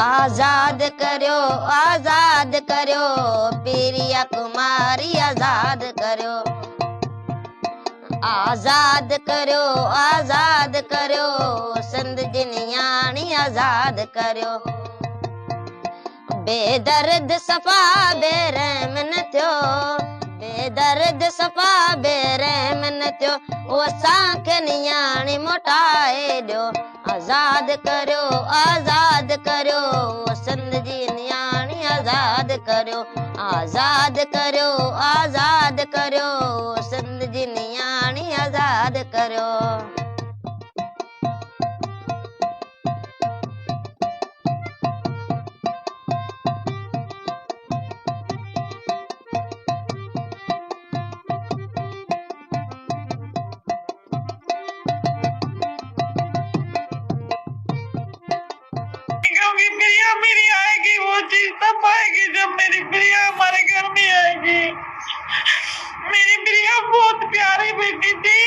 आजाद करो पीरिया कुमारी आजाद करो। आजाद करो सिंध जी नियाणी आजाद करो। बेदर्द सफ़ा बेरहम न थियो, बेदर्द सफ़ा बेरहम न थियो, वो असांखे नियाणी मोटाए ॾियो। आजाद करो सिंध जी नियाणी आजाद करो। आजाद करो सिंध जी नियाणी आजाद करो। प्रिया मेरी आएगी, वो चीज तब आएगी जब मेरी प्रिया हमारे घर में आएगी। मेरी प्रिया बहुत प्यारी बेटी थी।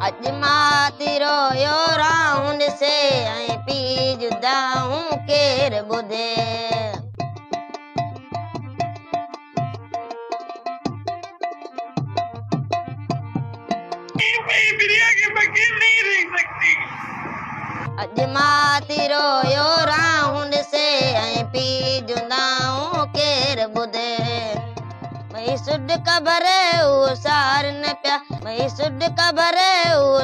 अज माती रोयो राउंड से ऐं पी जुदा हूँ केर ॿुधे। मेरी प्रिया के बगैर नहीं रह सकती। अज माती रोयो राउंड से ऐं पी जुदा हूँ केर ॿुधे। मई सुड कबर सार न पिया, मई सुड कबर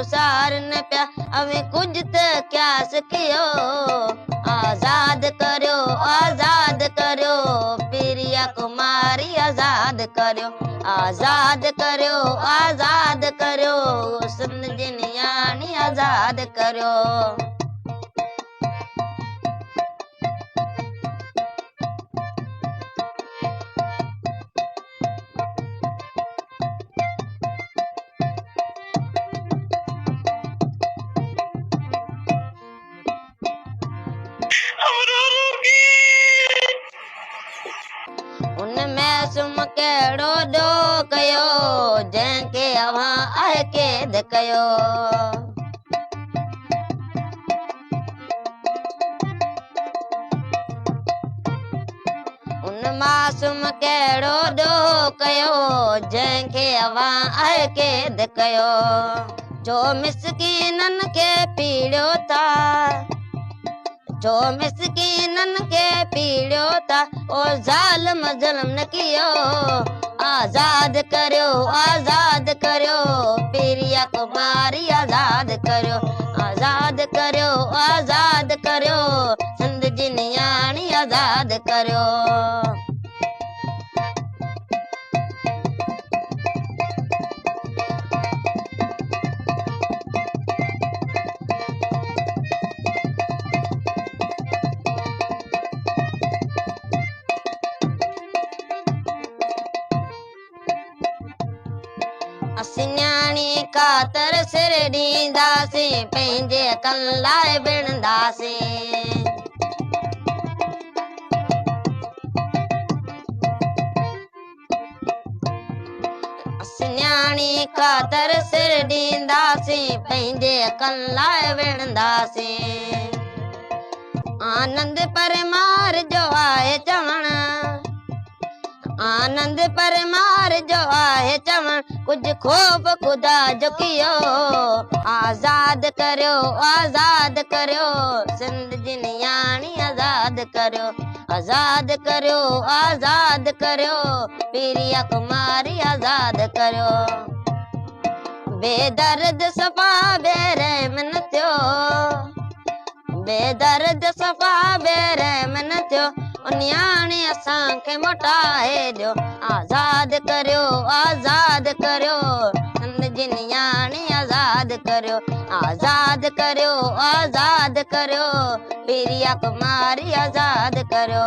सार न पिया, अवे कुछ त क्यास कियो। आजाद करो पीरिया कुमारी आजाद करो। आजाद करो सिंध जी नियाणी आजाद करो। उन मैसूम कहिड़ो ॾोह कयो जंहिंखे अव्हां आहे क़ैद कयो। उन मासूम कहिड़ो ॾोह कयो जंहिंखे अव्हां आहे क़ैद कयो। जो मिसकीननि खे पीड़ियो था, जो मिसकीननि खे पीड़ियो था, ओ ज़ालिम ज़ुल्म न कियो। आजाद करो पीरिया कुमारी आजाद करो। आजाद करो सिंध जी नियाणी आजाद करो। असीं न्याणी ख़ातिर सिर ॾींदासीं, पंहिंजे हक़नि लाइ विढ़ंदासीं। असीं न्याणी ख़ातिर सिर ॾींदासीं, पंहिंजे हक़नि लाइ विढ़ंदासीं। आनंद परमार जो आहे चवण, आनंद परमार जो आहे चवण, कुछ ख़ौफ़ खुदा जो कियो। आजाद करो सिंध जी नियाणी आजाद करो। आजाद करो पीरिया कुमारी आजाद करो। बेदर्द सफ़ा बेरहम न थियो, बेदर्द सफ़ा बेरहम न थियो, नियाणी असांखे मोटाए ॾियो। आजाद करो सिंध जी नियाणी आजाद करो। आजाद करो पीरिया कुमारी आजाद करो।